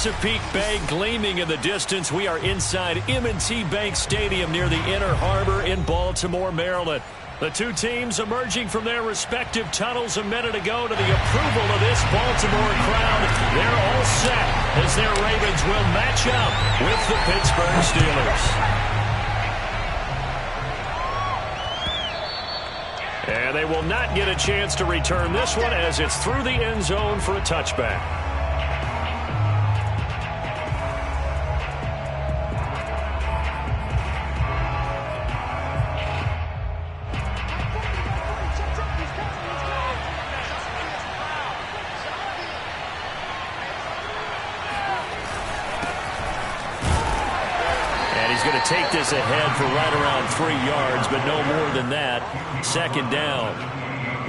Chesapeake Bay gleaming in the distance. We are inside M&T Bank Stadium near the Inner Harbor in Baltimore, Maryland. The two teams emerging from their respective tunnels a minute ago to the approval of this Baltimore crowd. They're all set as their Ravens will match up with the Pittsburgh Steelers. And they will not get a chance to return this one as it's through the end zone for a touchback. Take this ahead for right around 3 yards, but no more than that. Second down.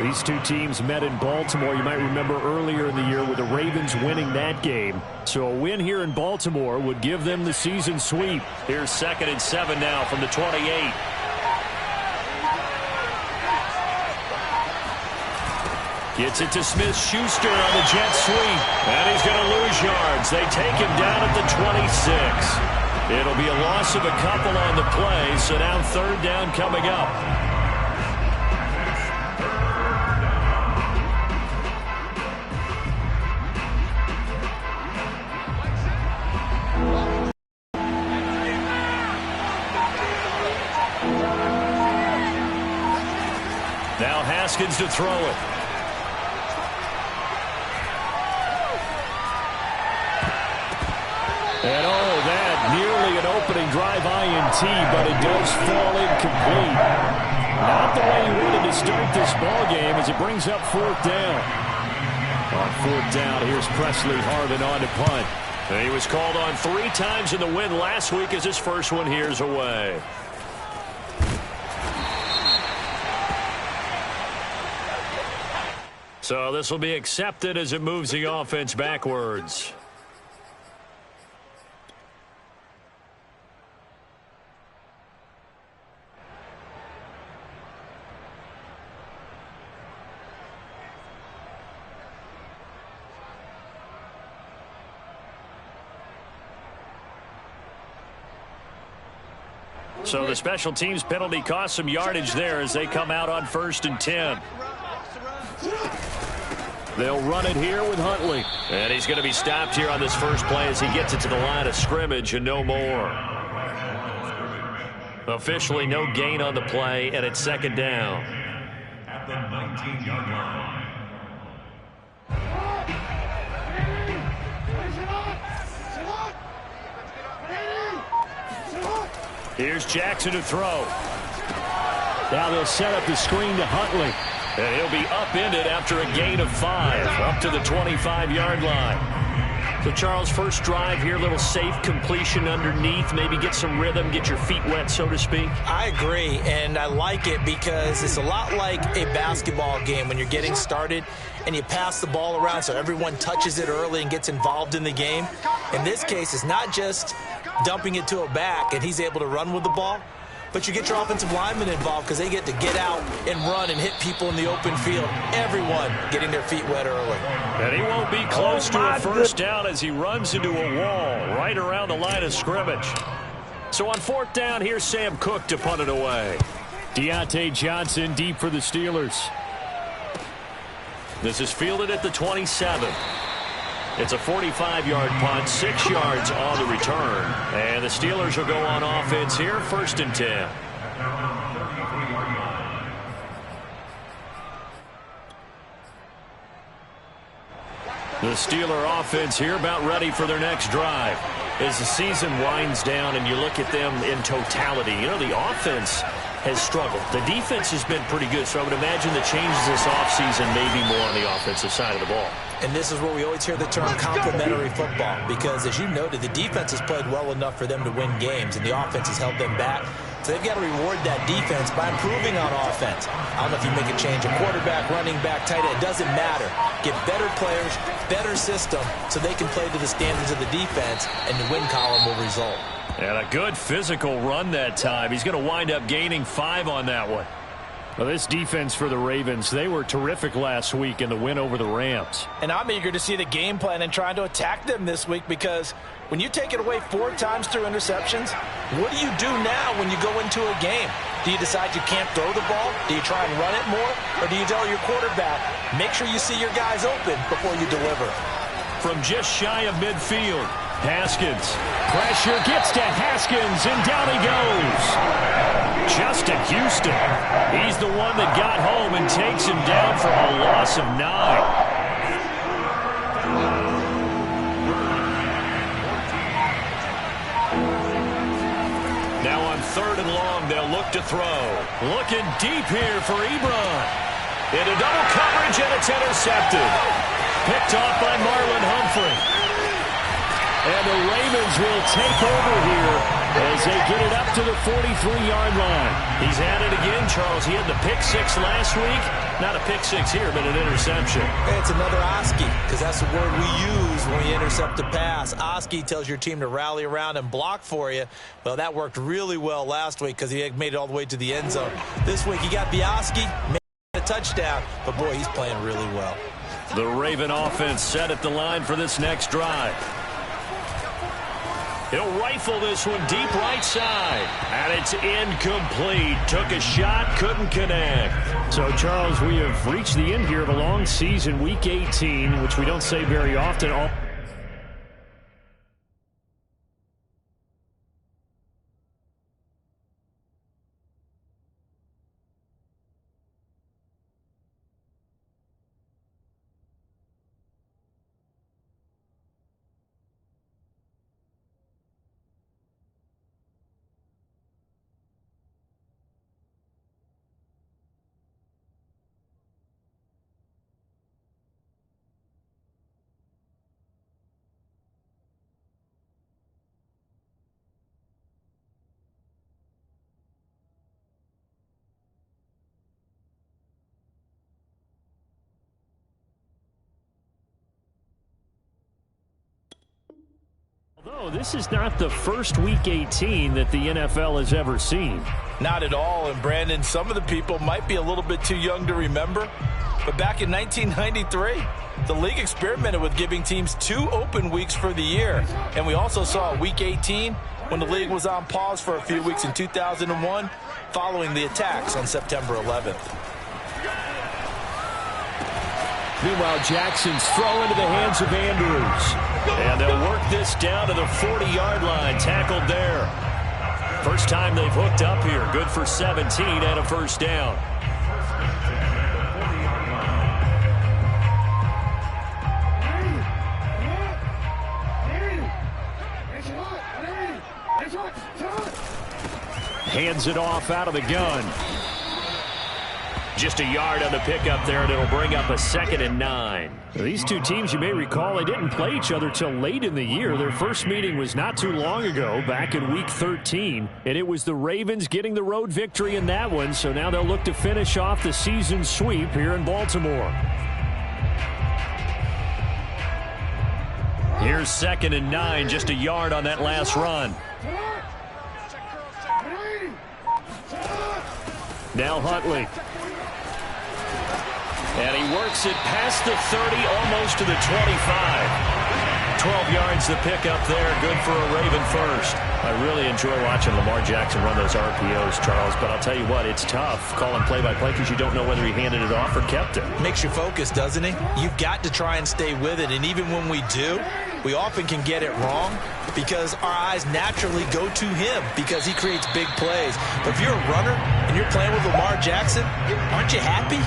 These two teams met in Baltimore. You might remember earlier in the year with the Ravens winning that game. So a win here in Baltimore would give them the season sweep. Here's 2nd and 7 now from the 28. Gets it to Smith-Schuster on the jet sweep. And he's going to lose yards. They take him down at the 26. It'll be a loss of a couple on the play, so now 3rd down coming up. Now Haskins to throw it. And that nearly an opening drive INT, but it does fall incomplete. Not the way he wanted to start this ball game as it brings up 4th down. On 4th down, here's Presley Harvin on to punt. And he was called on 3 times in the win last week as his first one here's away. So this will be accepted as it moves the offense backwards. So the special teams penalty cost some yardage there as they come out on 1st and 10. They'll run it here with Huntley. And he's going to be stopped here on this first play as he gets it to the line of scrimmage and no more. Officially no gain on the play, and it's 2nd down. At the 19-yard line. Here's Jackson to throw. Now they'll set up the screen to Huntley. And he'll be upended after a gain of 5, up to the 25-yard line. So, Charles, first drive here, little safe completion underneath, maybe get some rhythm, get your feet wet, so to speak. I agree, and I like it because it's a lot like a basketball game when you're getting started and you pass the ball around so everyone touches it early and gets involved in the game. In this case, it's not just dumping it to a back and he's able to run with the ball, but you get your offensive linemen involved because they get to get out and run and hit people in the open field. Everyone getting their feet wet early. And he won't be close to a first down as he runs into a wall right around the line of scrimmage. So on 4th down, here's Sam Cook to punt it away. Deontay Johnson deep for the Steelers. This is fielded at the 27. It's a 45-yard punt, 6 yards on the return. And the Steelers will go on offense here, 1st and 10. The Steeler offense here about ready for their next drive. As the season winds down and you look at them in totality, you know, the offense has struggled. The defense has been pretty good, so I would imagine the changes this offseason may be more on the offensive side of the ball. And this is where we always hear the term complementary football, because as you noted, the defense has played well enough for them to win games, and the offense has held them back. So they've got to reward that defense by improving on offense. I don't know if you make a change, a quarterback, running back, tight end, it doesn't matter. Get better players, better system, so they can play to the standards of the defense, and the win column will result. And a good physical run that time. He's going to wind up gaining 5 on that one. Well, this defense for the Ravens, they were terrific last week in the win over the Rams. And I'm eager to see the game plan and trying to attack them this week, because when you take it away 4 times through interceptions, what do you do now when you go into a game? Do you decide you can't throw the ball? Do you try and run it more? Or do you tell your quarterback, make sure you see your guys open before you deliver? From just shy of midfield, Haskins. Pressure gets to Haskins, and down he goes. Justin Houston. He's the one that got home and takes him down for a loss of 9. Now on 3rd and long, they'll look to throw. Looking deep here for Ebron. Into double coverage, and it's intercepted. Picked off by Marlon Humphrey. And the Ravens will take over here as they get it up to the 43-yard line. He's at it again, Charles. He had the pick 6 last week. Not a pick 6 here, but an interception. It's another Oski, because that's the word we use when we intercept a pass. Oski tells your team to rally around and block for you. Well, that worked really well last week because he made it all the way to the end zone. This week, he got the Oski, made a touchdown, but boy, he's playing really well. The Raven offense set at the line for this next drive. He'll rifle this one deep right side. And it's incomplete. Took a shot, couldn't connect. So, Charles, we have reached the end here of a long season, Week 18, which we don't say very often. Although this is not the first Week 18 that the NFL has ever seen. Not at all. And, Brandon, some of the people might be a little bit too young to remember. But back in 1993, the league experimented with giving teams 2 open weeks for the year. And we also saw Week 18 when the league was on pause for a few weeks in 2001 following the attacks on September 11th. Meanwhile, Jackson's throw into the hands of Andrews. And they'll work this down to the 40-yard line. Tackled there. First time they've hooked up here. Good for 17 and a first down. Hands it off out of the gun. Just a yard on the pickup there, and it'll bring up a 2nd and 9. These two teams, you may recall, they didn't play each other till late in the year. Their first meeting was not too long ago, back in Week 13. And it was the Ravens getting the road victory in that one, so now they'll look to finish off the season sweep here in Baltimore. Here's 2nd and 9, just a yard on that last run. Now Huntley. And he works it past the 30, almost to the 25. 12 yards to pick up there. Good for a Raven first. I really enjoy watching Lamar Jackson run those RPOs, Charles, but I'll tell you what, it's tough calling play-by-play because you don't know whether he handed it off or kept it. Makes you focus, doesn't he? You've got to try and stay with it, and even when we do, we often can get it wrong because our eyes naturally go to him because he creates big plays. But if you're a runner and you're playing with Lamar Jackson, aren't you happy?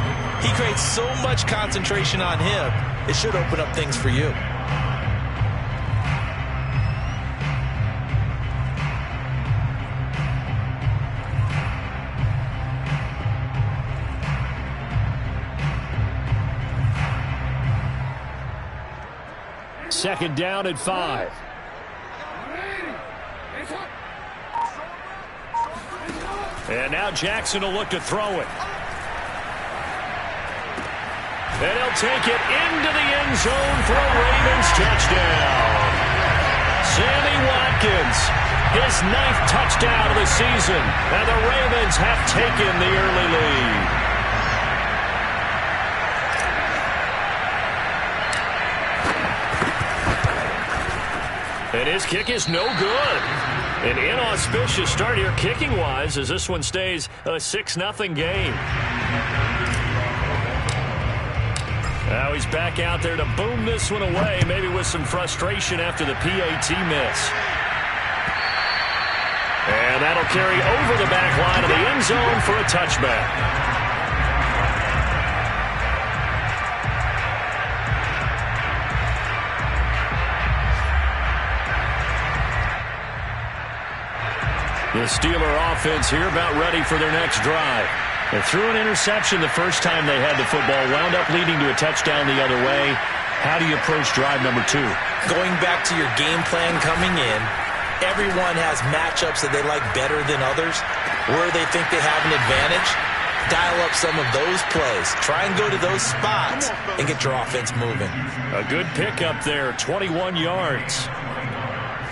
He creates so much concentration on him, it should open up things for you. Second down at 5. And now Jackson will look to throw it. And he'll take it into the end zone for a Ravens touchdown. Sammy Watkins His 9th touchdown of the season. And the Ravens have taken the early lead. And his kick is no good. An inauspicious start here kicking-wise as this one stays a 6-0 game. Now he's back out there to boom this one away, maybe with some frustration after the PAT miss. And that'll carry over the back line of the end zone for a touchback. The Steeler offense here about ready for their next drive. They threw an interception the first time they had the football, wound up leading to a touchdown the other way. How do you approach drive number 2? Going back to your game plan coming in, everyone has matchups that they like better than others, where they think they have an advantage. Dial up some of those plays. Try and go to those spots and get your offense moving. A good pickup there, 21 yards.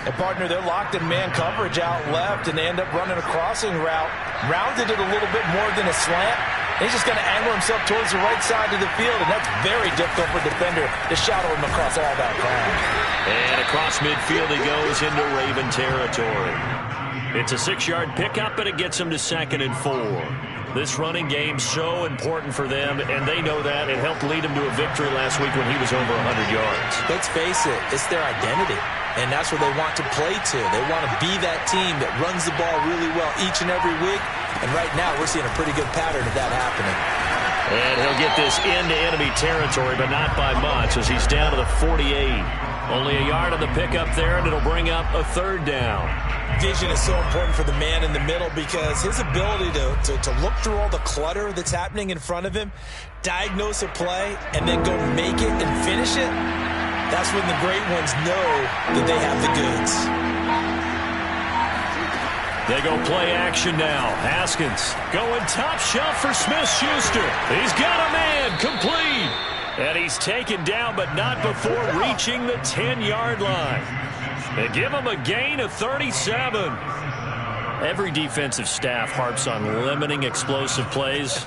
And, partner, they're locked in man coverage out left, and they end up running a crossing route. Rounded it a little bit more than a slant. And he's just going to angle himself towards the right side of the field, and that's very difficult for a defender to shadow him across all that ground. And across midfield he goes into Raven territory. It's a 6-yard pickup, but it gets him to 2nd and 4. This running game so important for them, and they know that. It helped lead him to a victory last week when he was over 100 yards. Let's face it, it's their identity. And that's where they want to play to. They want to be that team that runs the ball really well each and every week. And right now, we're seeing a pretty good pattern of that happening. And he'll get this into enemy territory, but not by much, as he's down to the 48. Only a yard on the pickup there, and it'll bring up a 3rd down. Vision is so important for the man in the middle because his ability to look through all the clutter that's happening in front of him, diagnose a play, and then go make it and finish it. That's when the great ones know that they have the goods. They go play action now. Haskins going top shelf for Smith-Schuster. He's got a man complete. And he's taken down, but not before reaching the 10-yard line. They give him a gain of 37. Every defensive staff harps on limiting explosive plays.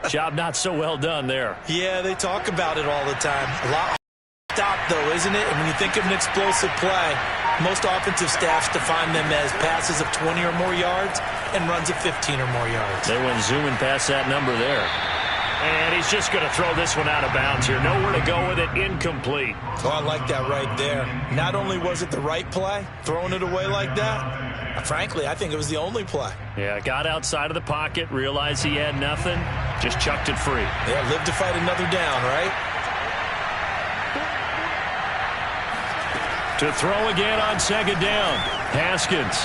Job not so well done there. Yeah, they talk about it all the time. A lot stop, though, isn't it? And when you think of an explosive play, most offensive staffs define them as passes of 20 or more yards and runs of 15 or more yards. They went zooming past that number there. And he's just going to throw this one out of bounds here. Nowhere to go with it. Incomplete. Oh, I like that right there. Not only was it the right play, throwing it away like that, frankly, I think it was the only play. Yeah, got outside of the pocket, realized he had nothing, just chucked it free. Yeah, live to fight another down, right? To throw again on 2nd down. Haskins.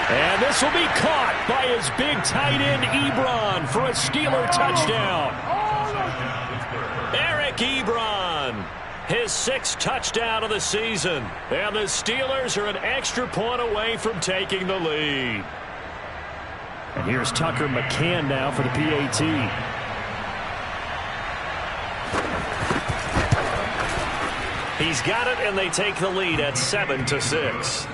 And this will be caught by his big tight end, Ebron, for a Steeler touchdown. Eric Ebron, his 6th touchdown of the season. And the Steelers are an extra point away from taking the lead. And here's Tucker McCann now for the PAT. He's got it, and they take the lead at 7-6.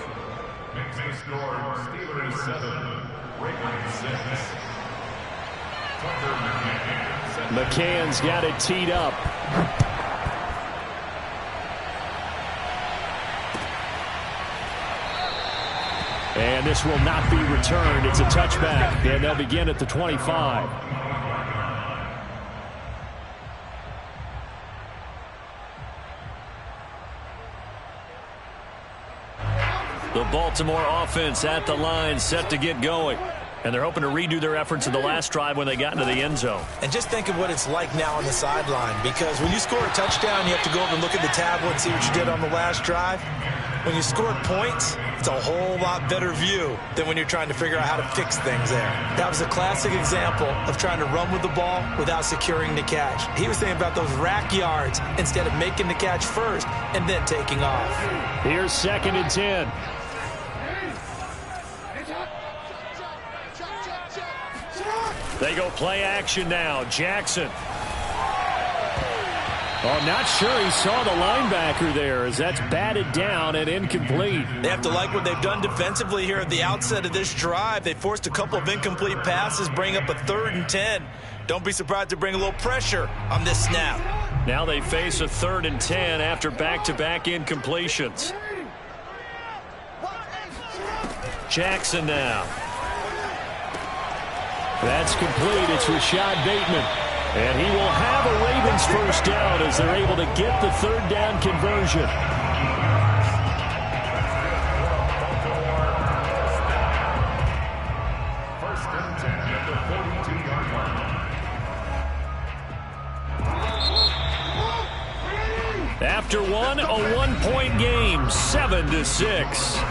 McCann's got it teed up. And this will not be returned. It's a touchback, and they'll begin at the 25. The Baltimore offense at the line, set to get going. And they're hoping to redo their efforts in the last drive when they got into the end zone. And just think of what it's like now on the sideline, because when you score a touchdown, you have to go over and look at the tablet and see what you did on the last drive. When you score points, it's a whole lot better view than when you're trying to figure out how to fix things there. That was a classic example of trying to run with the ball without securing the catch. He was thinking about those rack yards instead of making the catch first and then taking off. Here's 2nd and 10. They go play action now. Jackson. Oh, not sure he saw the linebacker there as that's batted down and incomplete. They have to like what they've done defensively here at the outset of this drive. They forced a couple of incomplete passes, bring up a 3rd and 10. Don't be surprised to bring a little pressure on this snap. Now they face a 3rd and 10 after back-to-back incompletions. Jackson now. That's complete. It's Rashad Bateman. And he will have a Ravens first down as they're able to get the 3rd down conversion. First and 10 at the 42-yard line. After one, a 1-point game, 7-6.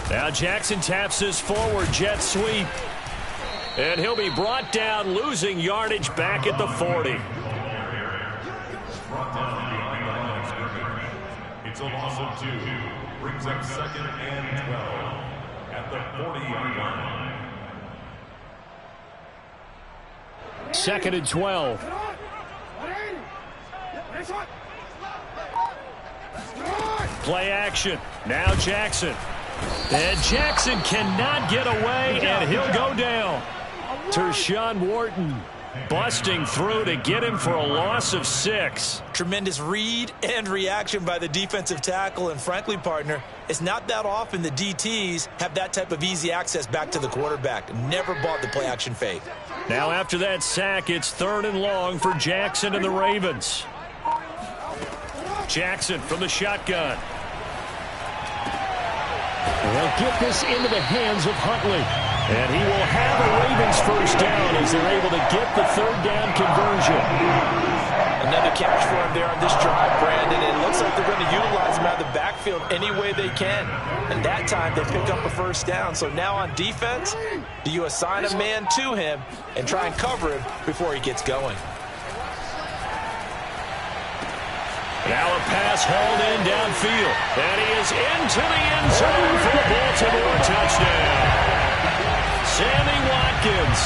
Now Jackson taps his forward jet sweep. And he'll be brought down, losing yardage back at the 40. Brought down behind the line of scrimmage. It's a loss of 2. Brings up 2nd and 12 at the 40-yard line. 2nd and 12. Play action. Now Jackson. And Jackson cannot get away, and he'll go down. Tershawn Wharton busting through to get him for a loss of 6. Tremendous read and reaction by the defensive tackle. And frankly, partner, it's not that often the DTs have that type of easy access back to the quarterback. Never bought the play action fake. Now after that sack, it's 3rd and long for Jackson and the Ravens. Jackson from the shotgun. They'll get this into the hands of Huntley. And he will have a Ravens first down as they're able to get the 3rd down conversion. Another catch for him there on this drive, Brandon. It looks like they're going to utilize him out of the backfield any way they can. And that time they pick up a first down. So now on defense, do you assign a man to him and try and cover him before he gets going? Now a pass hauled in downfield. And he is into the end zone for the Baltimore touchdown. Sammy Watkins,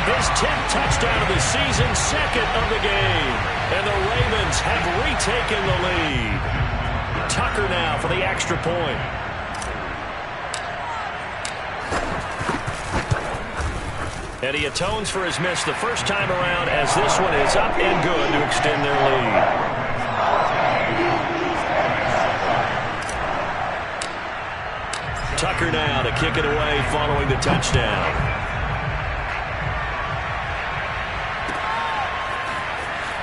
his 10th touchdown of the season, 2nd of the game. And the Ravens have retaken the lead. Tucker now for the extra point. And he atones for his miss the first time around as this one is up and good to extend their lead. Tucker now to kick it away following the touchdown.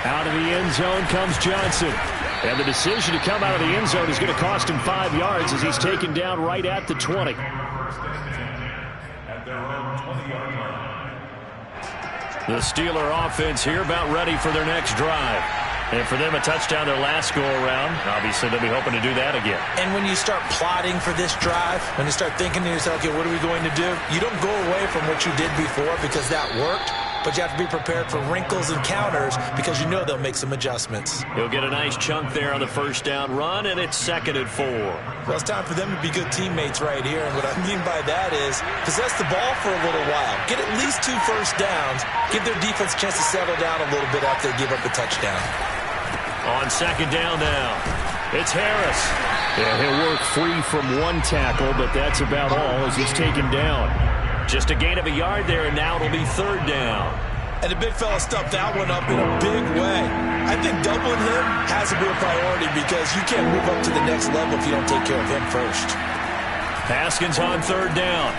Out of the end zone comes Johnson. And the decision to come out of the end zone is going to cost him 5 yards as he's taken down right at the 20. At their own 20-yard line. The Steeler offense here about ready for their next drive. And for them, a touchdown their last go-around. Obviously, they'll be hoping to do that again. And when you start plotting for this drive, when you start thinking to yourself, okay, what are we going to do? You don't go away from what you did before because that worked, but you have to be prepared for wrinkles and counters because you know they'll make some adjustments. He'll get a nice chunk there on the first down run, and it's 2nd and 4. Well, it's time for them to be good teammates right here, and what I mean by that is possess the ball for a little while. Get at least 2 first downs. Give their defense a chance to settle down a little bit after they give up a touchdown. On 2nd down now, it's Harris. Yeah, he'll work free from one tackle, but that's about all as he's taken down. Just a gain of a yard there, and now it'll be 3rd down. And the big fella stuffed that one up in a big way. I think doubling him has to be a priority because you can't move up to the next level if you don't take care of him first. Haskins on 3rd down.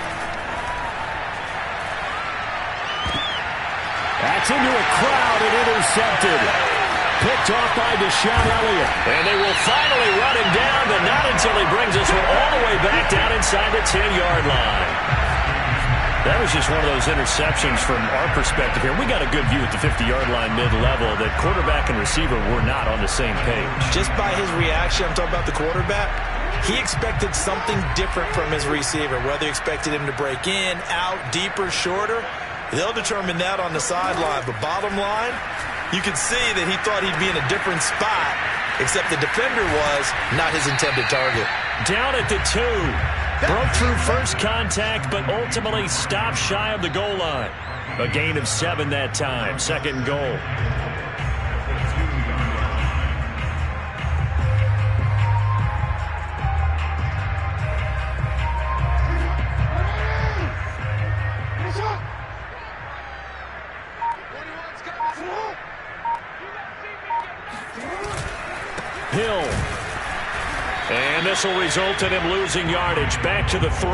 That's into a crowd and intercepted. Picked off by Deshaun Elliott. And they will finally run him down, but not until he brings us all the way back down inside the 10-yard line. That was just one of those interceptions from our perspective here. We got a good view at the 50-yard line mid-level that quarterback and receiver were not on the same page. Just by his reaction, I'm talking about the quarterback, he expected something different from his receiver, whether he expected him to break in, out, deeper, shorter. They'll determine that on the sideline. But bottom line, you can see that he thought he'd be in a different spot, except the defender was not his intended target. Down at the 2. Broke through first contact, but ultimately stopped shy of the goal line. A gain of 7 that time. Second goal. Hill. And this will result in him losing yardage. Back to the 3.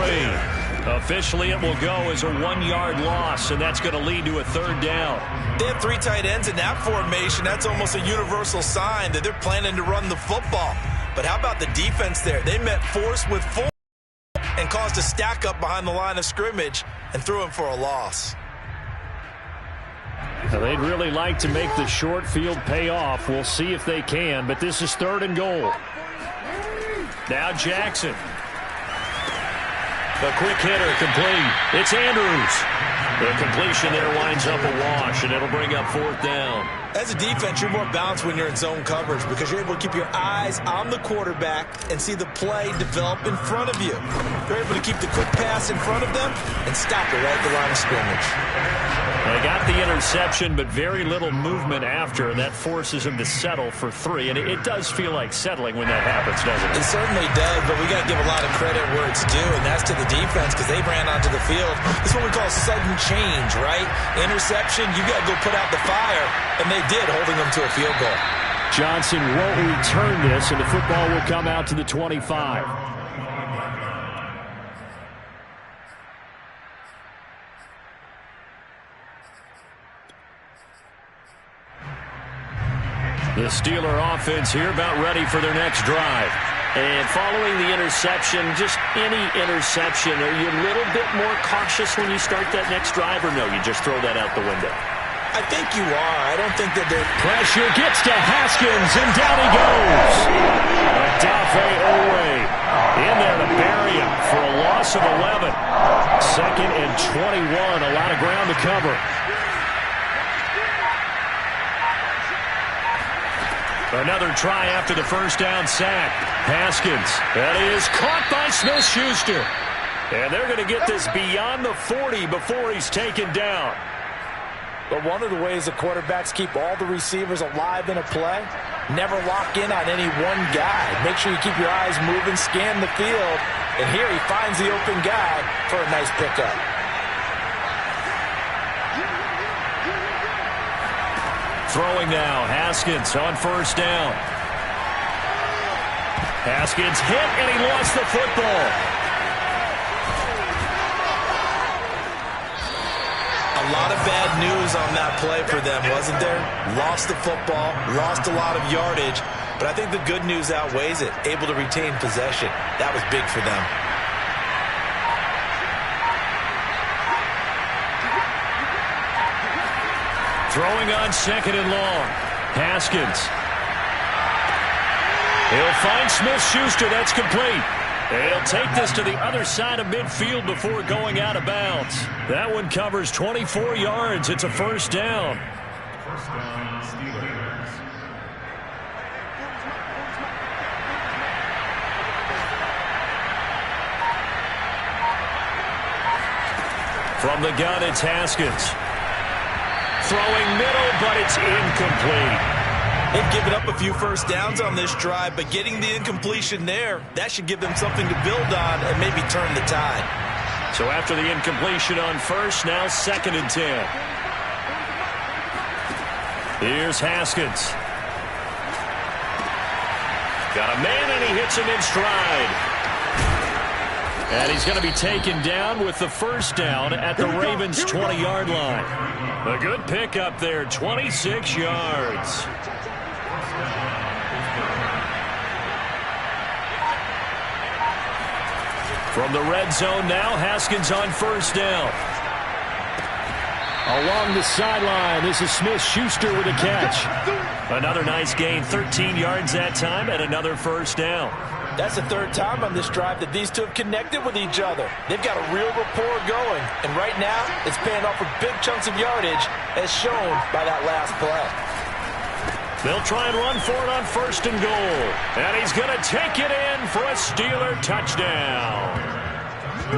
Officially, it will go as a 1-yard loss, and that's going to lead to a third down. They have 3 tight ends in that formation. That's almost a universal sign that they're planning to run the football. But how about the defense there? They met force with force and caused a stack up behind the line of scrimmage and threw him for a loss. Now, they'd really like to make the short field pay off. We'll see if they can, but this is 3rd and goal. Now Jackson. A quick hitter complete. It's Andrews. The completion there winds up a wash, and it'll bring up 4th down. As a defense, you're more balanced when you're in zone coverage because you're able to keep your eyes on the quarterback and see the play develop in front of you. You're able to keep the quick pass in front of them and stop it right at the line of scrimmage. They got the interception, but very little movement after, and that forces him to settle for 3. And it does feel like settling when that happens, doesn't it? It certainly does, but we got to give a lot of credit where it's due, and that's to the defense because they ran onto the field. This is what we call sudden change, right? Interception, you got to go put out the fire, and they did, holding them to a field goal. Johnson won't return this, and the football will come out to the 25. The Steeler offense here about ready for their next drive. And following the interception, just any interception, are you a little bit more cautious when you start that next drive, or no, you just throw that out the window? I think you are. I don't think that they're... Pressure gets to Haskins, and down he goes. Adafe Owe in there to bury him for a loss of 11. 2nd and 21, a lot of ground to cover. Another try after the first down sack. Haskins, that is caught by Smith-Schuster. And they're going to get this beyond the 40 before he's taken down. But one of the ways the quarterbacks keep all the receivers alive in a play, never lock in on any one guy. Make sure you keep your eyes moving, scan the field. And here he finds the open guy for a nice pickup. Throwing now, Haskins on first down. Haskins hit, and he lost the football. A lot of bad news on that play for them, wasn't there? Lost the football, lost a lot of yardage, but I think the good news outweighs it. Able to retain possession. That was big for them. Throwing on 2nd and long. Haskins. He'll find Smith-Schuster. That's complete. He'll take this to the other side of midfield before going out of bounds. That one covers 24 yards. It's a first down. First down, Steelers. From the gun, it's Haskins. Throwing middle, but it's incomplete. They've given up a few first downs on this drive, but getting the incompletion there, that should give them something to build on and maybe turn the tide. So after the incompletion on first, now 2nd and 10. Here's Haskins. Got a man, and he hits him in stride. And he's going to be taken down with the first down at the Ravens' 20-yard line. A good pickup there, 26 yards. From the red zone now, Haskins on first down. Along the sideline, this is Smith-Schuster with a catch. Another nice gain, 13 yards that time, and another first down. That's the third time on this drive that these two have connected with each other. They've got a real rapport going, and right now it's paying off with big chunks of yardage, as shown by that last play. They'll try and run for it on 1st and goal, and he's going to take it in for a Steeler touchdown.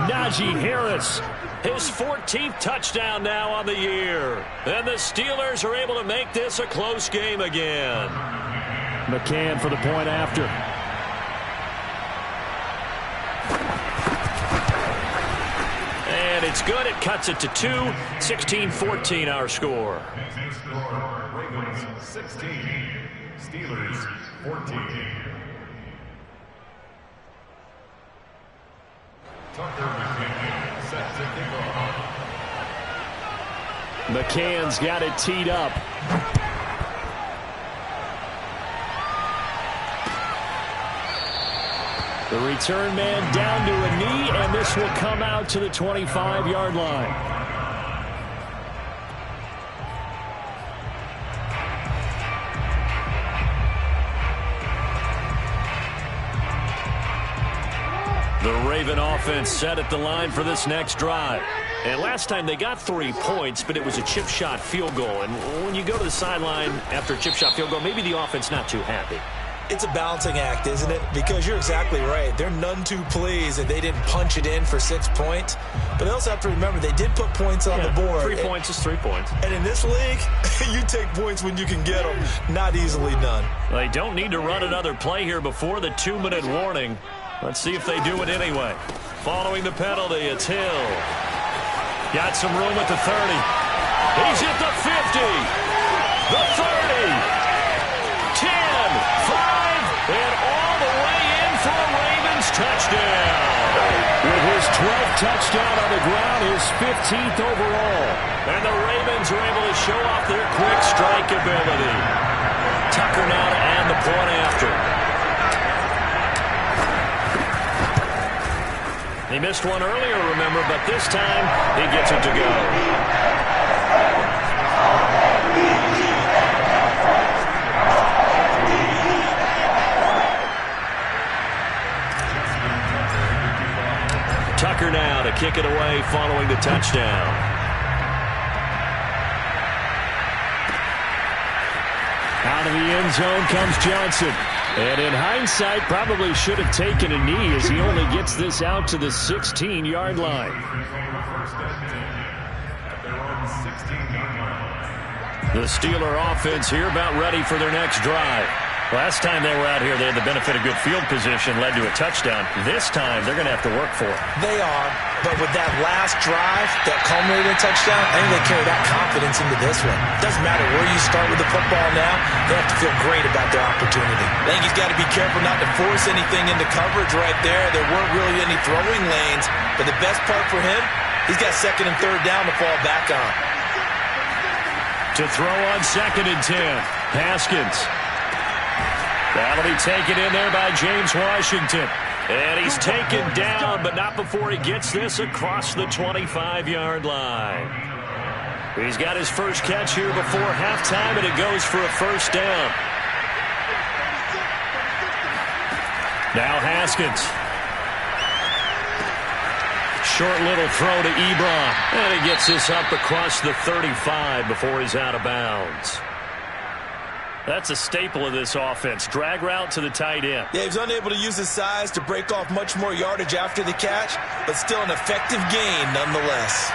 Najee Harris, his 14th touchdown now on the year, and the Steelers are able to make this a close game again. McCann for the point after. And it's good. It cuts it to 2. 16-14 our score. Ravens 16, Steelers 14. Tucker McCann set to kick off. McCann's got it teed up. The return man down to a knee, and this will come out to the 25-yard line. The Raven offense set at the line for this next drive. And last time they got 3 points, but it was a chip shot field goal. And when you go to the sideline after a chip shot field goal, maybe the offense not too happy. It's a balancing act, isn't it? Because you're exactly right. They're none too pleased that they didn't punch it in for 6 points. But they also have to remember they did put points on the board. 3 points is 3 points. And in this league, you take points when you can get them. Not easily done. They don't need to run another play here before the 2-minute warning. Let's see if they do it anyway. Following the penalty, it's Hill. Got some room at the 30. He's at the 50. The 30. 10, 5, and all the way in for a Ravens touchdown. With his 12th touchdown on the ground, his 15th overall. And the Ravens are able to show off their quick strike ability. Tucker now to add the point after. He missed one earlier, remember, but this time he gets it to go. Tucker now to kick it away following the touchdown. Out of the end zone comes Johnson. And in hindsight, probably should have taken a knee as he only gets this out to the 16-yard line. The Steeler offense here about ready for their next drive. Last time they were out here, they had the benefit of good field position, led to a touchdown. This time, they're going to have to work for it. They are, but with that last drive that culminated in a touchdown, I think they carry that confidence into this one. Doesn't matter where you start with the football now, they have to feel great about their opportunity. I think he's got to be careful not to force anything into coverage right there. There weren't really any throwing lanes, but the best part for him, he's got 2nd and 3rd down to fall back on. To throw on 2nd and 10, Haskins. That'll be taken in there by James Washington. And he's taken down, but not before he gets this across the 25-yard line. He's got his first catch here before halftime, and it goes for a 1st down. Now Haskins. Short little throw to Ebron. And he gets this up across the 35 before he's out of bounds. That's a staple of this offense. Drag route to the tight end. Yeah, he's unable to use his size to break off much more yardage after the catch, but still an effective gain nonetheless.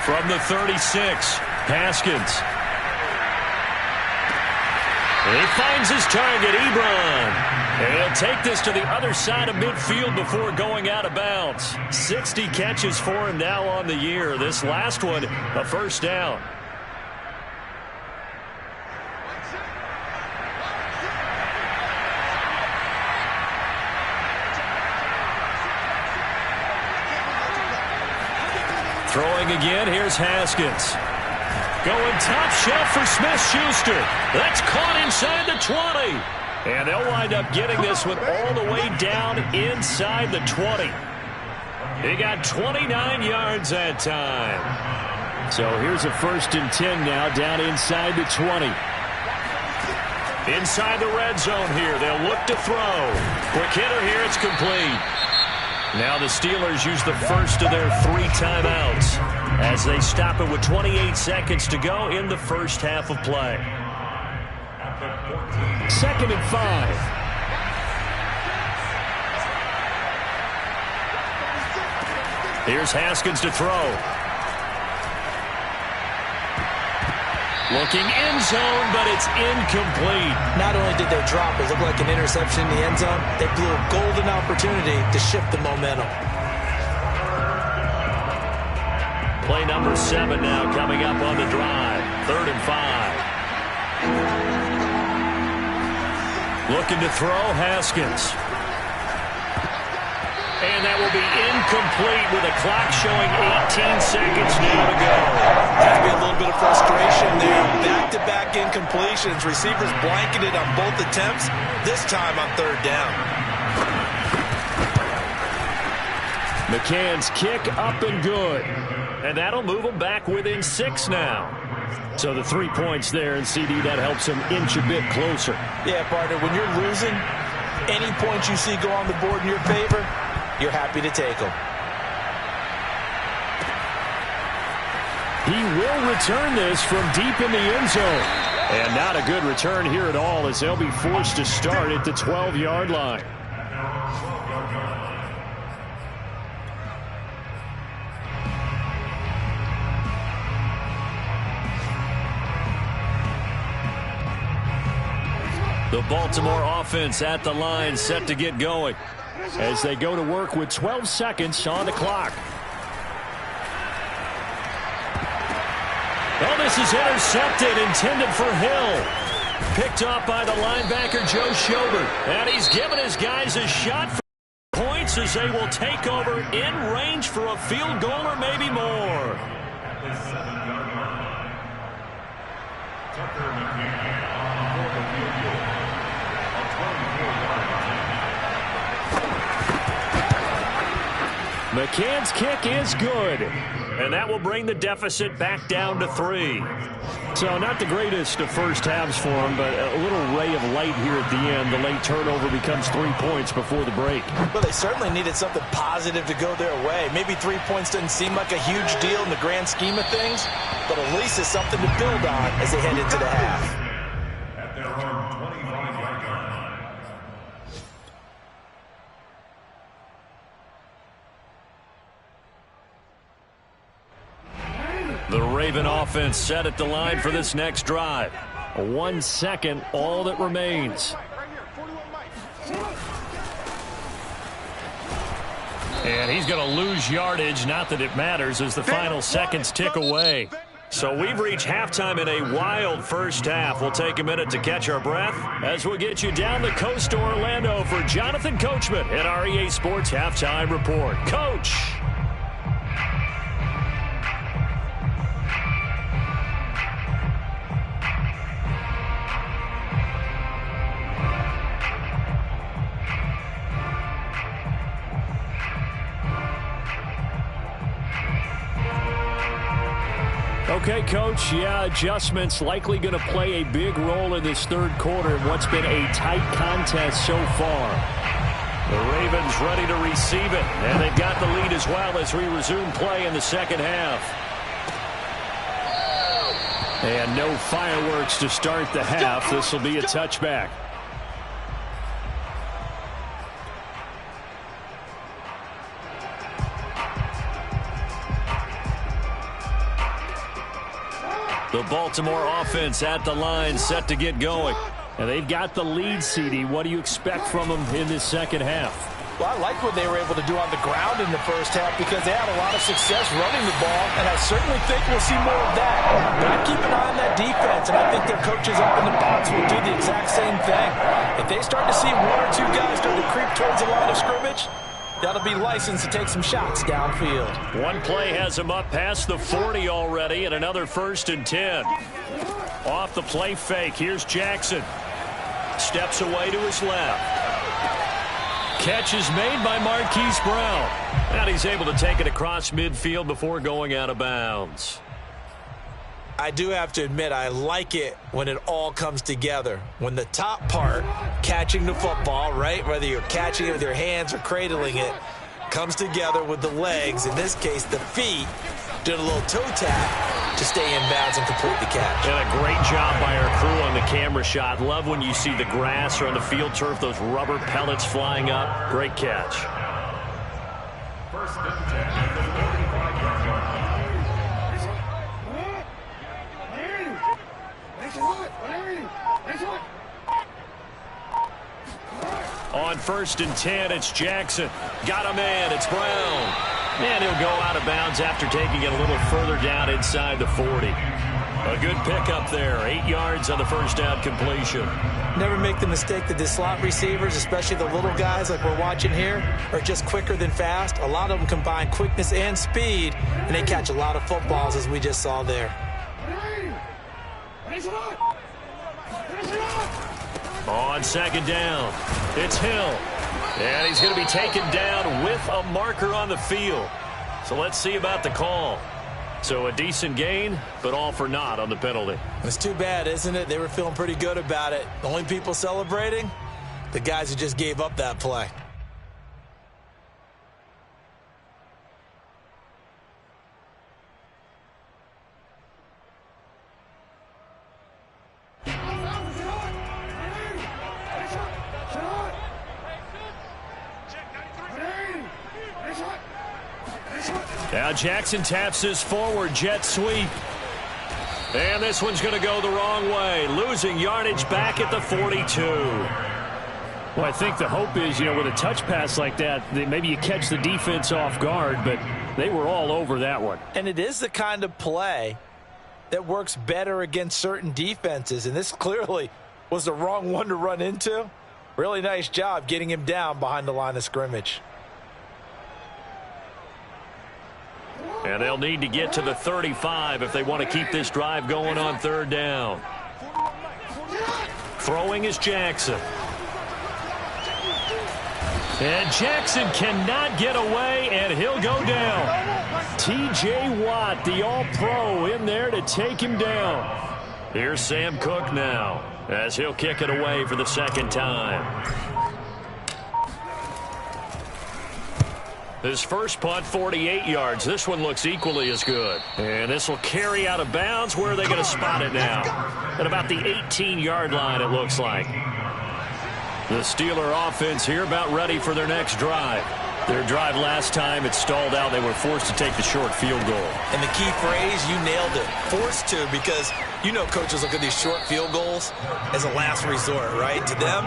From the 36, Haskins. He finds his target, Ebron. And he'll take this to the other side of midfield before going out of bounds. 60 catches for him now on the year. This last one, a 1st down. Throwing again, here's Haskins. Going top shelf for Smith-Schuster. That's caught inside the 20. And they'll wind up getting this one all the way down inside the 20. He got 29 yards that time. So here's a 1st and 10 now down inside the 20. Inside the red zone here. They'll look to throw. Quick hitter here. It's complete. Now the Steelers use the first of their 3 timeouts as they stop it with 28 seconds to go in the first half of play. 2nd and 5. Here's Haskins to throw. Looking end zone, but it's incomplete. Not only did they drop it, looked like an interception in the end zone, they blew a golden opportunity to shift the momentum. Play number 7 now coming up on the drive. 3rd and 5. Looking to throw, Haskins. And that will be incomplete with a clock showing 18 seconds now to go. Has to be a little bit of frustration there. Back-to-back incompletions. Receivers blanketed on both attempts, this time on 3rd down. McCann's kick up and good. And that'll move them back within 6 now. So the 3 points there, and CD, that helps them inch a bit closer. Yeah, partner, when you're losing, any points you see go on the board in your favor, you're happy to take them. He will return this from deep in the end zone. And not a good return here at all as they'll be forced to start at the 12-yard line. The Baltimore offense at the line set to get going as they go to work with 12 seconds on the clock. Oh, this is intercepted, intended for Hill. Picked up by the linebacker, Joe Schobert. And he's given his guys a shot for points as they will take over in range for a field goal or maybe more. McCann's kick is good, and that will bring the deficit back down to 3. So not the greatest of first halves for him, but a little ray of light here at the end. The late turnover becomes 3 points before the break. Well, they certainly needed something positive to go their way. Maybe 3 points doesn't seem like a huge deal in the grand scheme of things, but at least it's something to build on as they head into the half. At their own 25-yard line. The Raven offense set at the line for this next drive. 1 second, all that remains. And he's going to lose yardage, not that it matters, as the final seconds tick away. So we've reached halftime in a wild first half. We'll take a minute to catch our breath as we'll get you down the coast to Orlando for Jonathan Coachman at our EA Sports Halftime Report. Coach! Okay, Coach, yeah, adjustments likely going to play a big role in this third quarter in what's been a tight contest so far. The Ravens ready to receive it, and they've got the lead as well as we resume play in the second half. And no fireworks to start the half. This will be a touchback. The Baltimore offense at the line set to get going. And they've got the lead, CD. What do you expect from them in this second half? Well, I like what they were able to do on the ground in the first half because they had a lot of success running the ball, and I certainly think we'll see more of that. But I keep an eye on that defense, and I think their coaches up in the box will do the exact same thing. If they start to see 1 or 2 guys start to creep towards the line of scrimmage, that'll be licensed to take some shots downfield. One play has him up past the 40 already, and another 1st and 10. Off the play fake, here's Jackson. Steps away to his left. Catch is made by Marquise Brown. And he's able to take it across midfield before going out of bounds. I do have to admit, I like it when it all comes together. When the top part, catching the football, right, whether you're catching it with your hands or cradling it, comes together with the legs, in this case the feet, doing a little toe tap to stay in bounds and complete the catch. And a great job by our crew on the camera shot. Love when you see the grass or on the field turf, those rubber pellets flying up. Great catch. First and 10 at the 45-yard line. On 1st and 10, it's Jackson. Got a man, it's Brown. And he'll go out of bounds after taking it a little further down inside the 40. A good pickup there, 8 yards on the first down completion. Never make the mistake that the slot receivers, especially the little guys like we're watching here, are just quicker than fast. A lot of them combine quickness and speed, and they catch a lot of footballs, as we just saw there. On 2nd down, it's Hill. And he's going to be taken down with a marker on the field. So let's see about the call. So a decent gain, but all for naught on the penalty. It's too bad, isn't it? They were feeling pretty good about it. The only people celebrating, the guys who just gave up that play. Now Jackson taps his forward jet sweep. And this one's going to go the wrong way. Losing yardage back at the 42. Well, I think the hope is, with a touch pass like that, maybe you catch the defense off guard, but they were all over that one. And it is the kind of play that works better against certain defenses, and this clearly was the wrong one to run into. Really nice job getting him down behind the line of scrimmage. And they'll need to get to the 35 if they want to keep this drive going on 3rd down. Throwing is Jackson. And Jackson cannot get away, and he'll go down. T.J. Watt, the All-Pro, in there to take him down. Here's Sam Cook now, as he'll kick it away for the 2nd time. His first punt, 48 yards. This one looks equally as good. And this will carry out of bounds. Where are they going to spot it now? At about the 18-yard line, it looks like. The Steeler offense here about ready for their next drive. Their drive last time, it stalled out. They were forced to take the short field goal. And the key phrase, you nailed it. Forced to, because coaches look at these short field goals as a last resort, right? To them,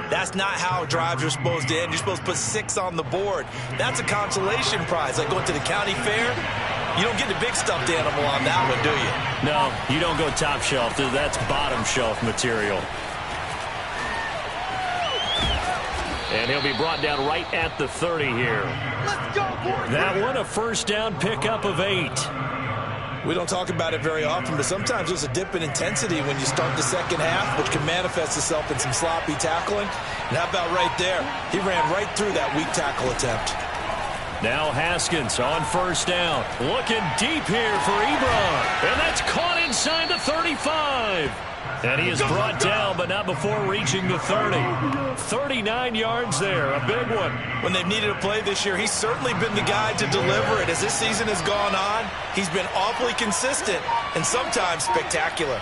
that's not how drives are supposed to end. You're supposed to put 6 on the board. That's a consolation prize. Like going to the county fair, you don't get the big stuffed animal on that one, do you? No, you don't go top shelf. That's bottom shelf material. And he'll be brought down right at the 30 here. That one, a first down pickup of 8. We don't talk about it very often, but sometimes there's a dip in intensity when you start the second half, which can manifest itself in some sloppy tackling. And how about right there? He ran right through that weak tackle attempt. Now Haskins on first down. Looking deep here for Ebron. And that's caught inside the 35. And he is brought down, but not before reaching the 30. 39 yards there, a big one. When they've needed a play this year, he's certainly been the guy to deliver it. As this season has gone on, he's been awfully consistent and sometimes spectacular.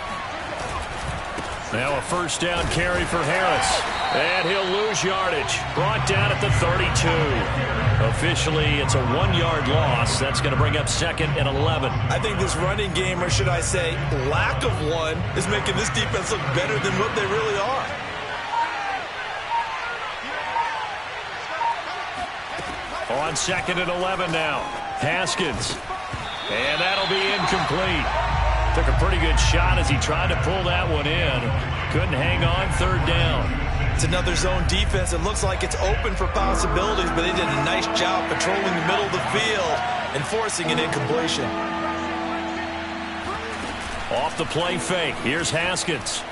Now a first down carry for Harris. And he'll lose yardage. Brought down at the 32. Officially, it's a 1-yard loss. That's going to bring up 2nd and 11. I think this running game, or should I say lack of one, is making this defense look better than what they really are. On 2nd and 11 now. Haskins. And that'll be incomplete. Took a pretty good shot as he tried to pull that one in. Couldn't hang on, 3rd down. It's another zone defense. It looks like it's open for possibilities, but they did a nice job patrolling the middle of the field and forcing an incompletion. Off the play fake. Here's Haskins.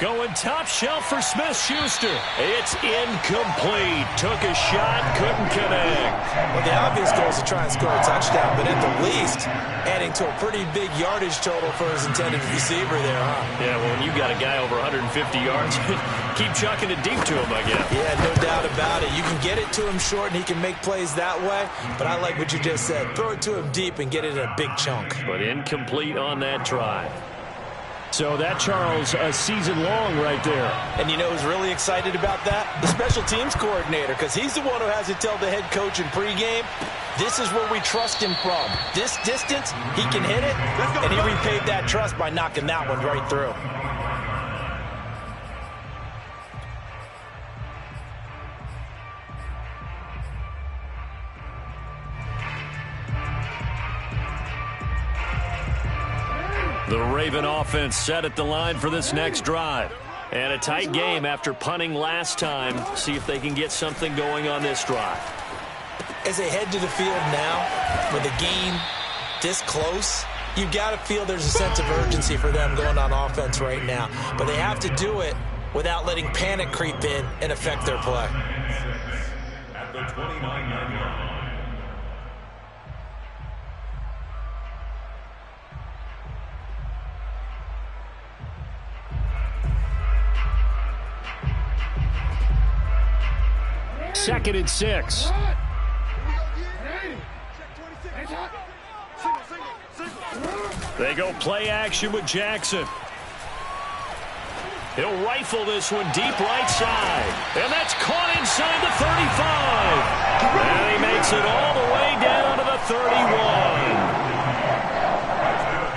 Going top shelf for Smith-Schuster. It's incomplete. Took a shot, couldn't connect. Well, the obvious goal is to try and score a touchdown, but at the least, adding to a pretty big yardage total for his intended receiver there, huh? Yeah, well, when you got a guy over 150 yards, keep chucking it deep to him, I guess. Yeah, no doubt about it. You can get it to him short, and he can make plays that way, but I like what you just said. Throw it to him deep and get it in a big chunk. But incomplete on that try. So that, Charles, a season long right there. And you know who's really excited about that? The special teams coordinator, because he's the one who has to tell the head coach in pregame, this is where we trust him from. This distance, he can hit it, and he repaid that trust by knocking that one right through. The Raven offense set at the line for this next drive. And a tight game after punting last time. See if they can get something going on this drive. As they head to the field now, with a game this close, you've got to feel there's a sense of urgency for them going on offense right now. But they have to do it without letting panic creep in and affect their play. At the 29-yard line. Second and 6. They go play action with Jackson. He'll rifle this one deep right side. And that's caught inside the 35. And he makes it all the way down to the 31.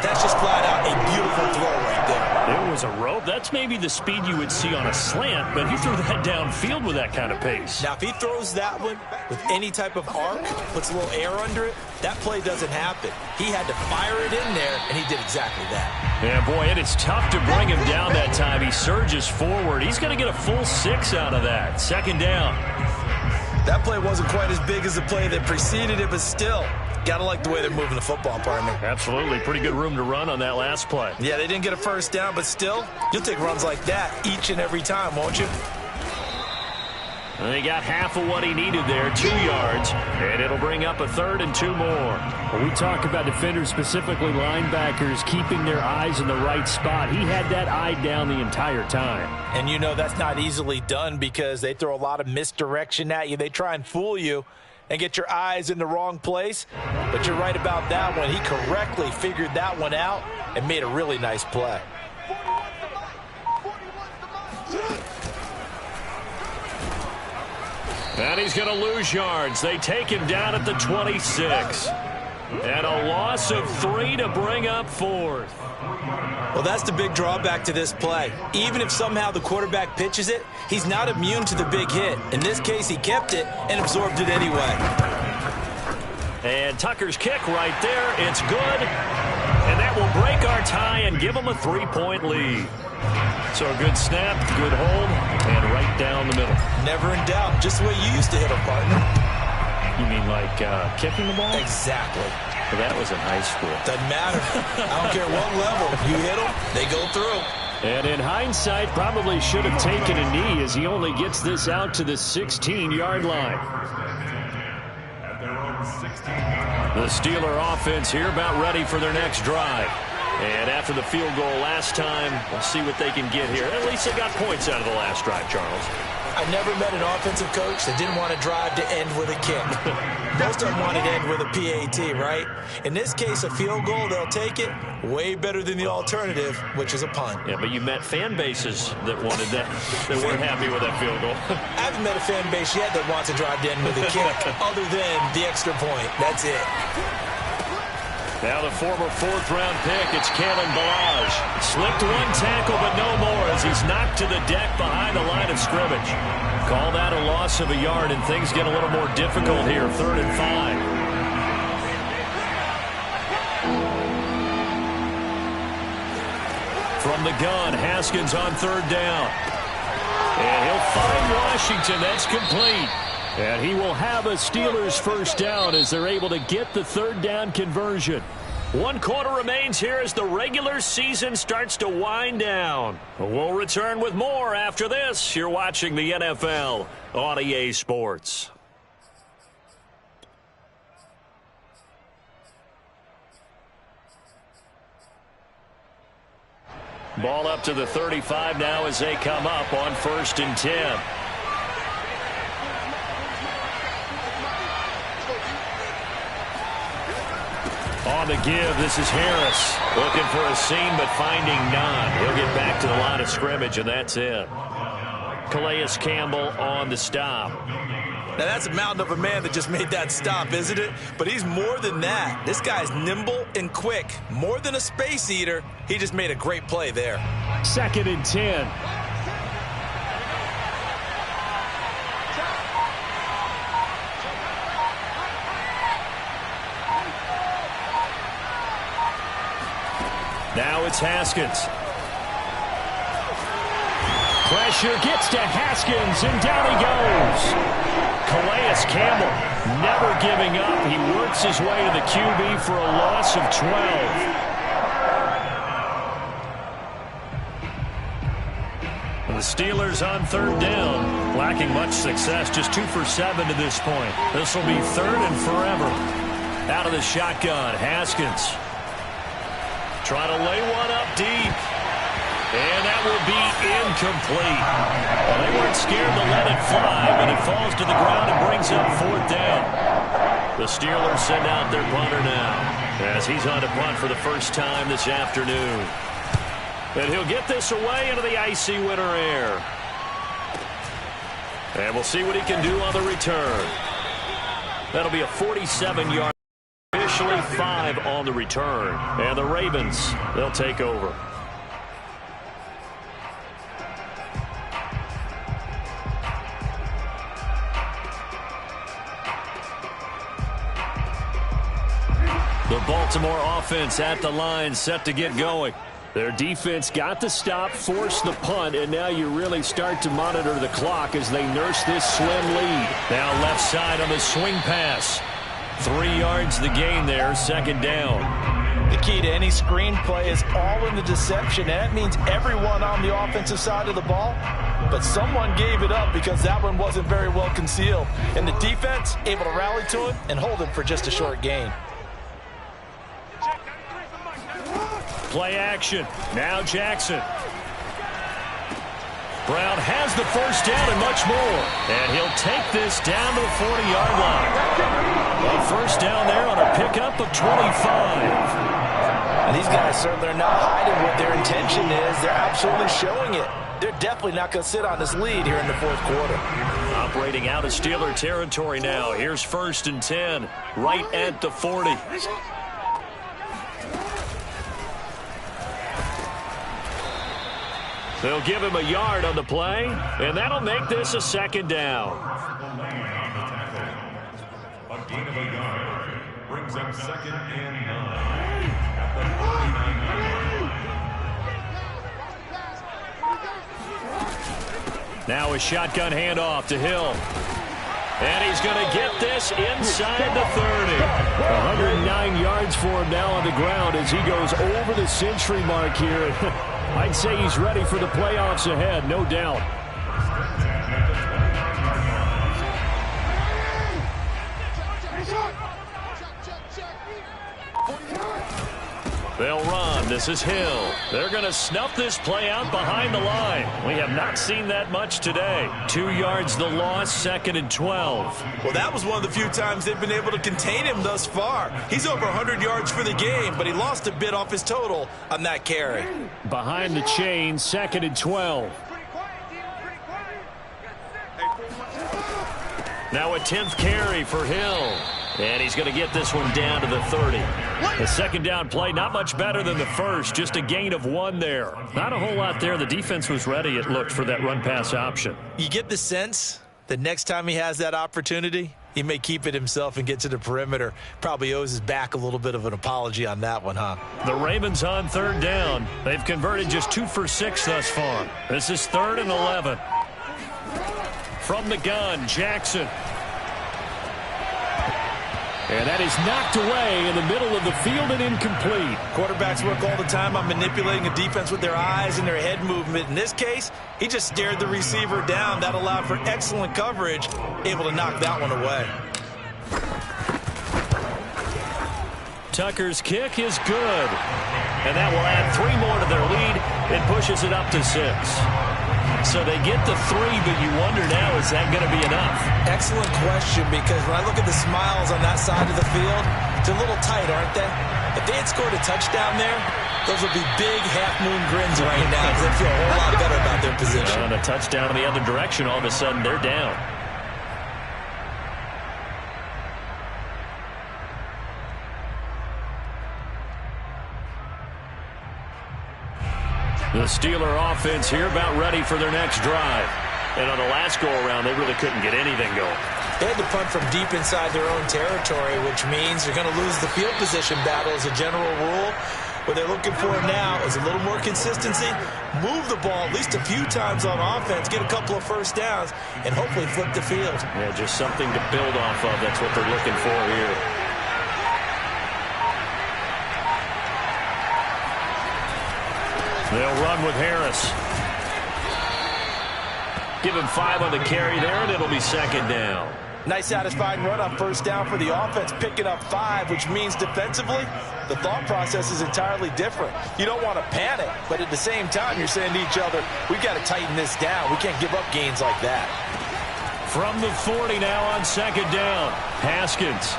That's just flat out a beautiful throw right there. It was a rope. That's maybe the speed you would see on a slant, but he threw that downfield with that kind of pace. Now, if he throws that one with any type of arc, puts a little air under it, that play doesn't happen. He had to fire it in there, and he did exactly that. Yeah, boy, it is tough to bring him down that time. He surges forward. He's going to get a full 6 out of that. Second down. That play wasn't quite as big as the play that preceded it, but still, got to like the way they're moving the football, partner. Absolutely. Pretty good room to run on that last play. Yeah, they didn't get a first down, but still, you'll take runs like that each and every time, won't you? And he got half of what he needed there, 2 yards, and it'll bring up a 3rd and 2 more. When we talk about defenders, specifically linebackers, keeping their eyes in the right spot, he had that eye down the entire time. And you know that's not easily done because they throw a lot of misdirection at you. They try and fool you and get your eyes in the wrong place. But you're right about that one. He correctly figured that one out and made a really nice play. And he's going to lose yards. They take him down at the 26. And a loss of 3 to bring up 4th. Well, that's the big drawback to this play. Even if somehow the quarterback pitches it, he's not immune to the big hit. In this case, he kept it and absorbed it anyway. And Tucker's kick right there. It's good. And that will break our tie and give him a 3-point lead. So a good snap, good hold, and right down the middle. Never in doubt. Just the way you used to hit a partner. You mean like kicking the ball? Exactly. Well, that was in high school. Doesn't matter. I don't care what level. You hit them, they go through. And in hindsight, probably should have taken a knee as he only gets this out to the 16-yard line. At their own 16. The Steeler offense here about ready for their next drive. And after the field goal last time, we'll see what they can get here. At least they got points out of the last drive, Charles. I never met an offensive coach that didn't want to drive to end with a kick. Most of them wanted to end with a PAT, right? In this case, a field goal, they'll take it. Way better than the alternative, which is a punt. Yeah, but you met fan bases that wanted that, that weren't happy with that field goal. I haven't met a fan base yet that wants to drive to end with a kick, other than the extra point. That's it. Now the former 4th-round pick, it's Kalen Balaj. Slipped one tackle, but no more as he's knocked to the deck behind the line of scrimmage. Call that a loss of a yard, and things get a little more difficult here, 3rd and 5. From the gun, Haskins on 3rd down. And he'll find Washington. That's complete. And he will have a Steelers first down as they're able to get the 3rd down conversion. One quarter remains here as the regular season starts to wind down. We'll return with more after this. You're watching the NFL on EA Sports. Ball up to the 35 now as they come up on 1st and 10. On the give, this is Harris. Looking for a seam, but finding none. He'll get back to the line of scrimmage, and that's it. Calais Campbell on the stop. Now, that's a mountain of a man that just made that stop, isn't it? But he's more than that. This guy's nimble and quick. More than a space eater. He just made a great play there. 2nd and 10. Now it's Haskins. Pressure gets to Haskins, and down he goes. Calais Campbell never giving up. He works his way to the QB for a loss of 12. The Steelers on 3rd down, lacking much success, just 2 for 7 to this point. This will be 3rd and forever. Out of the shotgun, Haskins. Trying to lay one up deep. And that will be incomplete. Well, they weren't scared to let it fly, but it falls to the ground and brings up 4th down. The Steelers send out their punter now, as he's on to punt for the first time this afternoon. And he'll get this away into the icy winter air. And we'll see what he can do on the return. That'll be a 47-yard. Officially 5 on the return. And the Ravens, they'll take over. The Baltimore offense at the line, set to get going. Their defense got the stop, forced the punt, and now you really start to monitor the clock as they nurse this slim lead. Now left side on the swing pass. 3 yards the gain there, 2nd down. The key to any screenplay is all in the deception, and that means everyone on the offensive side of the ball. But someone gave it up because that one wasn't very well concealed. And the defense able to rally to it and hold him for just a short gain. Play action. Now Jackson. Brown has the 1st down and much more. And he'll take this down to the 40-yard line. A 1st down there on a pickup of 25. And these guys certainly are not hiding what their intention is. They're absolutely showing it. They're definitely not going to sit on this lead here in the 4th quarter. Operating out of Steeler territory now. Here's 1st and 10, right at the 40. They'll give him a yard on the play, and that'll make this a 2nd down. A gain of a yard brings up 2nd and 9 at the 49-yard line. Now a shotgun handoff to Hill. And he's going to get this inside the 30. 109 yards for him now on the ground as he goes over the century mark here. I'd say he's ready for the playoffs ahead, no doubt. They'll run. This is Hill. They're going to snuff this play out behind the line. We have not seen that much today. 2 yards the loss, 2nd and 12. Well, that was one of the few times they've been able to contain him thus far. He's over 100 yards for the game, but he lost a bit off his total on that carry. Behind the chain, 2nd and 12. Now a 10th carry for Hill. And he's going to get this one down to the 30. The 2nd down play, not much better than the first. Just a gain of 1 there. Not a whole lot there. The defense was ready, it looked, for that run-pass option. You get the sense that next time he has that opportunity, he may keep it himself and get to the perimeter. Probably owes his back a little bit of an apology on that one, huh? The Ravens on 3rd down. They've converted just 2 for 6 thus far. This is 3rd and 11. From the gun, Jackson. And that is knocked away in the middle of the field and incomplete. Quarterbacks work all the time on manipulating a defense with their eyes and their head movement. In this case, he just stared the receiver down. That allowed for excellent coverage, able to knock that one away. Tucker's kick is good. And that will add 3 more to their lead. It pushes it up to 6. So they get the 3, but you wonder now, is that going to be enough? Excellent question, because when I look at the smiles on that side of the field, it's a little tight, aren't they? If they had scored a touchdown there, those would be big half-moon grins right now, because they feel a whole lot better about their position. On a touchdown in the other direction, all of a sudden they're down. The Steeler offense here about ready for their next drive. And on the last go-around, they really couldn't get anything going. They had to punt from deep inside their own territory, which means they're going to lose the field position battle as a general rule. What they're looking for now is a little more consistency, move the ball at least a few times on offense, get a couple of first downs, and hopefully flip the field. Yeah, just something to build off of. That's what they're looking for here. They'll run with Harris. Give him 5 on the carry there, and it'll be second down. Nice satisfying run on first down for the offense, picking up 5, which means defensively, the thought process is entirely different. You don't want to panic, but at the same time, you're saying to each other, we've got to tighten this down. We can't give up gains like that. From the 40 now on second down, Haskins.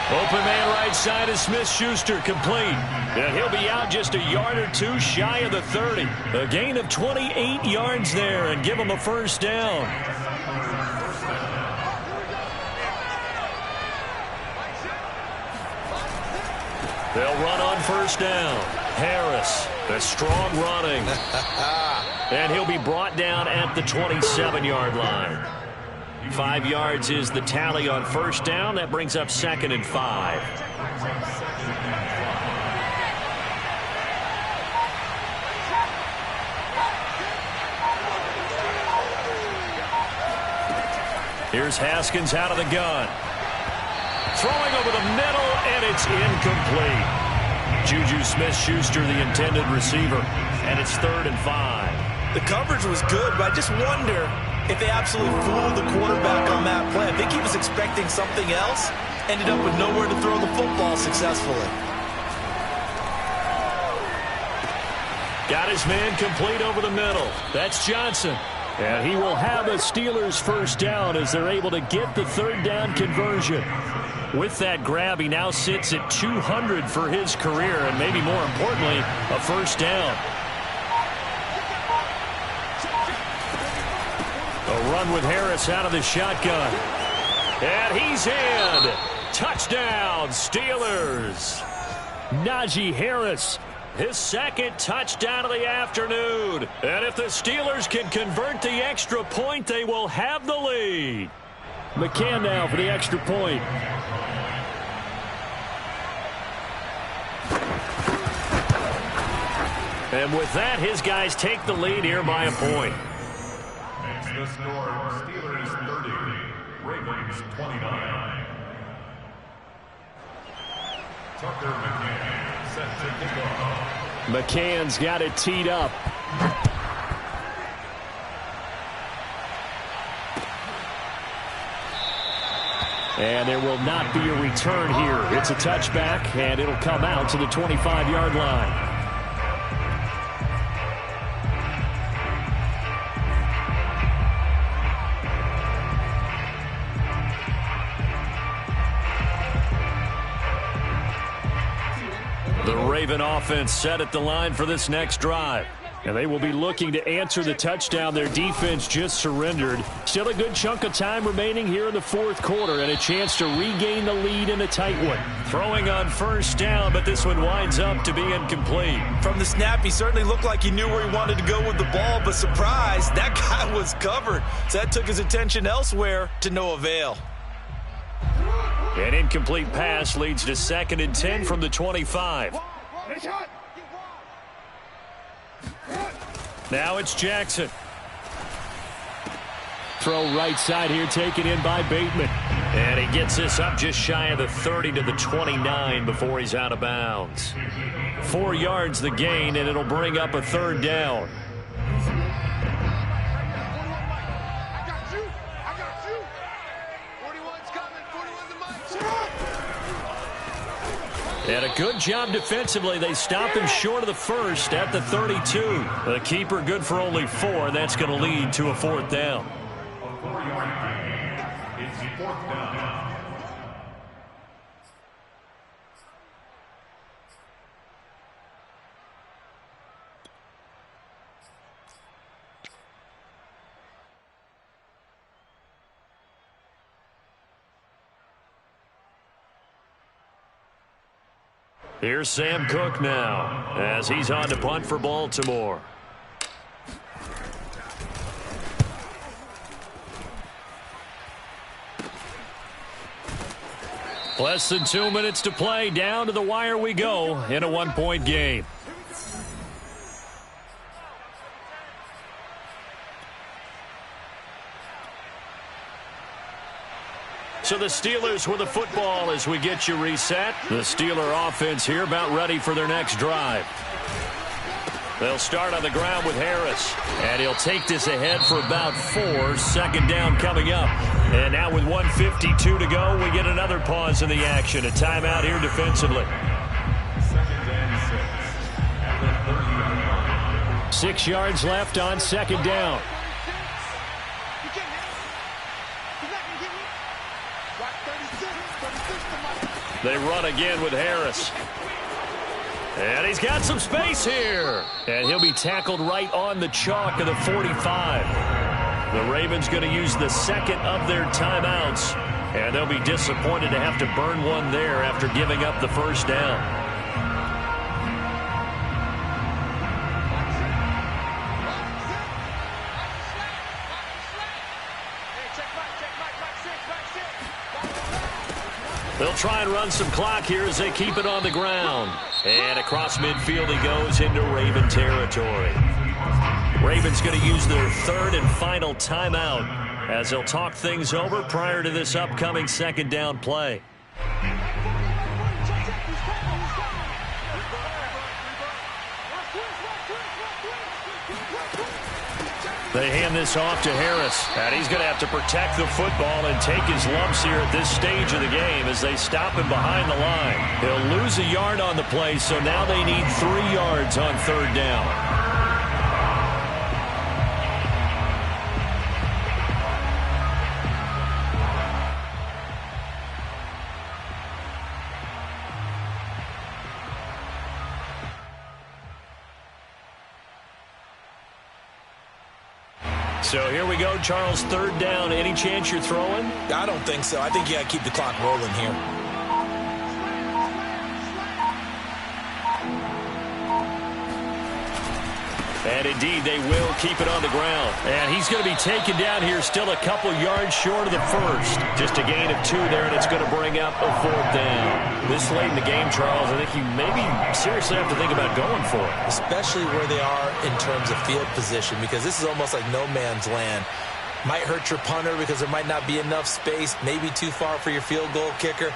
Open man right side is Smith-Schuster, complete. And he'll be out just a yard or 2 shy of the 30. A gain of 28 yards there and give him a first down. They'll run on first down. Harris, the strong running. And he'll be brought down at the 27-yard line. 5 yards is the tally on first down. That brings up second and 5. Here's Haskins out of the gun. Throwing over the middle, and it's incomplete. Juju Smith-Schuster, the intended receiver, and it's 3rd and 5. The coverage was good, but I just wonder if they absolutely fooled the quarterback on that play. I think he was expecting something else, ended up with nowhere to throw the football successfully. Got his man complete over the middle. That's Johnson. And he will have a Steelers first down as they're able to get the 3rd down conversion. With that grab, he now sits at 200 for his career, and maybe more importantly, a first down. A run with Harris out of the shotgun. And he's in. Touchdown, Steelers. Najee Harris, his 2nd touchdown of the afternoon. And if the Steelers can convert the extra point, they will have the lead. McCann now for the extra point. And with that, his guys take the lead here by a point. Makes the score Steelers 30, Ravens 29. Tucker McCann set to kick off. McCann's got it teed up. And there will not be a return here. It's a touchback, and it'll come out to the 25-yard line. The Raven offense set at the line for this next drive. And they will be looking to answer the touchdown their defense just surrendered. Still a good chunk of time remaining here in the 4th quarter and a chance to regain the lead in a tight one. Throwing on first down, but this one winds up to be incomplete. From the snap, he certainly looked like he knew where he wanted to go with the ball, but surprise, that guy was covered. So that took his attention elsewhere to no avail. An incomplete pass leads to 2nd and 10 from the 25. Now it's Jackson. throw right side here, taken in by Bateman. And he gets this up just shy of the 30 to the 29 before he's out of bounds. 4 yards the gain, and it'll bring up a third down. And a good job defensively. They stop him short of the first at the 32. The keeper good for only 4. That's going to lead to a 4th down. A 4-yard gain. It's 4th down. Here's Sam Cook now as he's on to punt for Baltimore. Less than 2 minutes to play. Down to the wire we go in a 1-point game. So the Steelers with the football as we get you reset. The Steeler offense here about ready for their next drive. They'll start on the ground with Harris. And he'll take this ahead for about 4. 2nd down coming up. And now with 1:52 to go, we get another pause in the action. A timeout here defensively. 2nd and 6 at the 30-yard line. 6 yards left on 2nd down. They run again with Harris. And he's got some space here. And he'll be tackled right on the chalk of the 45. The Ravens going to use the 2nd of their timeouts. And they'll be disappointed to have to burn one there after giving up the 1st down. They'll try and run some clock here as they keep it on the ground. And across midfield he goes into Raven territory. Ravens going to use their 3rd and final timeout as they'll talk things over prior to this upcoming 2nd down play. They hand this off to Harris, and he's going to have to protect the football and take his lumps here at this stage of the game as they stop him behind the line. He'll lose a yard on the play, so now they need 3 yards on 3rd down. So here we go, Charles, 3rd down. Any chance you're throwing? I don't think so. I think you got to keep the clock rolling here. And indeed, they will keep it on the ground. And he's going to be taken down here still a couple yards short of the 1st. Just a gain of 2 there, and it's going to bring up a 4th down. This late in the game, Charles, I think you maybe seriously have to think about going for it. Especially where they are in terms of field position, because this is almost like no man's land. Might hurt your punter because there might not be enough space, maybe too far for your field goal kicker.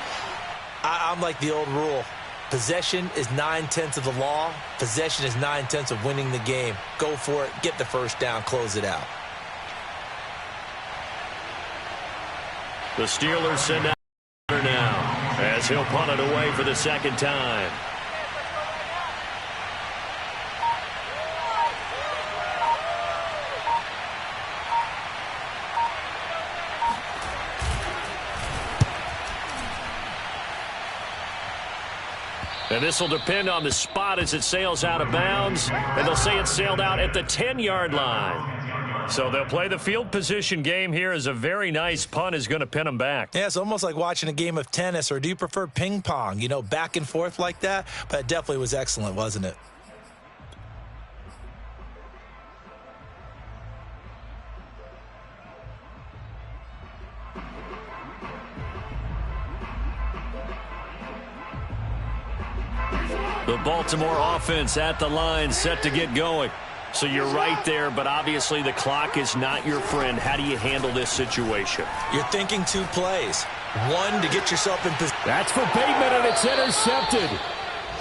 I'm like the old rule. Possession is 9/10 of the law. Possession is 9/10 of winning the game. Go for it. Get the 1st down. Close it out. The Steelers send out now as he'll punt it away for the 2nd time. And this will depend on the spot as it sails out of bounds. And they'll say it sailed out at the 10-yard line. So they'll play the field position game here as a very nice punt is going to pin them back. Yeah, it's almost like watching a game of tennis, or do you prefer ping pong? You know, back and forth like that? But it definitely was excellent, wasn't it? The Baltimore offense at the line, set to get going. So you're right there, but obviously the clock is not your friend. How do you handle this situation? You're thinking 2 plays. 1 to get yourself in position. That's for Bateman, and it's intercepted.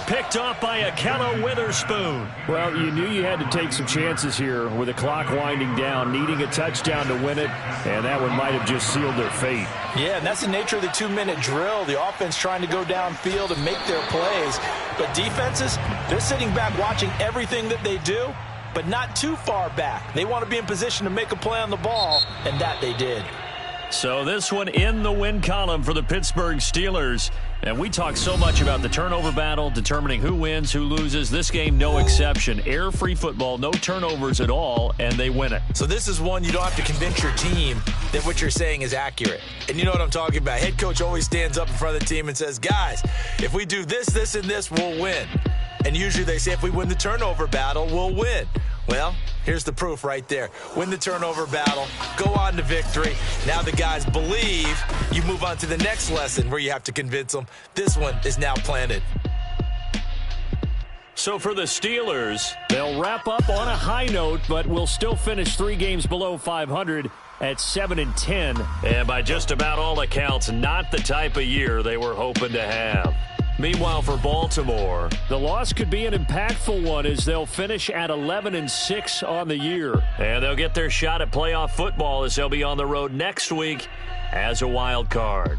Picked off by Akello Witherspoon. Well, you knew you had to take some chances here with the clock winding down, needing a touchdown to win it, and that one might have just sealed their fate. Yeah, and that's the nature of the 2-minute drill. The offense trying to go downfield and make their plays. But defenses, they're sitting back watching everything that they do, but not too far back. They want to be in position to make a play on the ball, and that they did. So this one in the win column for the Pittsburgh Steelers. And we talk so much about the turnover battle, determining who wins, who loses. This game, no exception. Error-free football, no turnovers at all, and they win it. So this is one you don't have to convince your team that what you're saying is accurate. And you know what I'm talking about. Head coach always stands up in front of the team and says, guys, if we do this, this, and this, we'll win. And usually they say if we win the turnover battle, we'll win. Well, here's the proof right there. Win the turnover battle, go on to victory. Now the guys believe. You move on to the next lesson where you have to convince them. This one is now planted. So for the Steelers, they'll wrap up on a high note, but will still finish 3 games below 500 at 7-10. And by just about all accounts, not the type of year they were hoping to have. Meanwhile, for Baltimore, the loss could be an impactful one as they'll finish at 11-6 on the year. And they'll get their shot at playoff football as they'll be on the road next week as a wild card.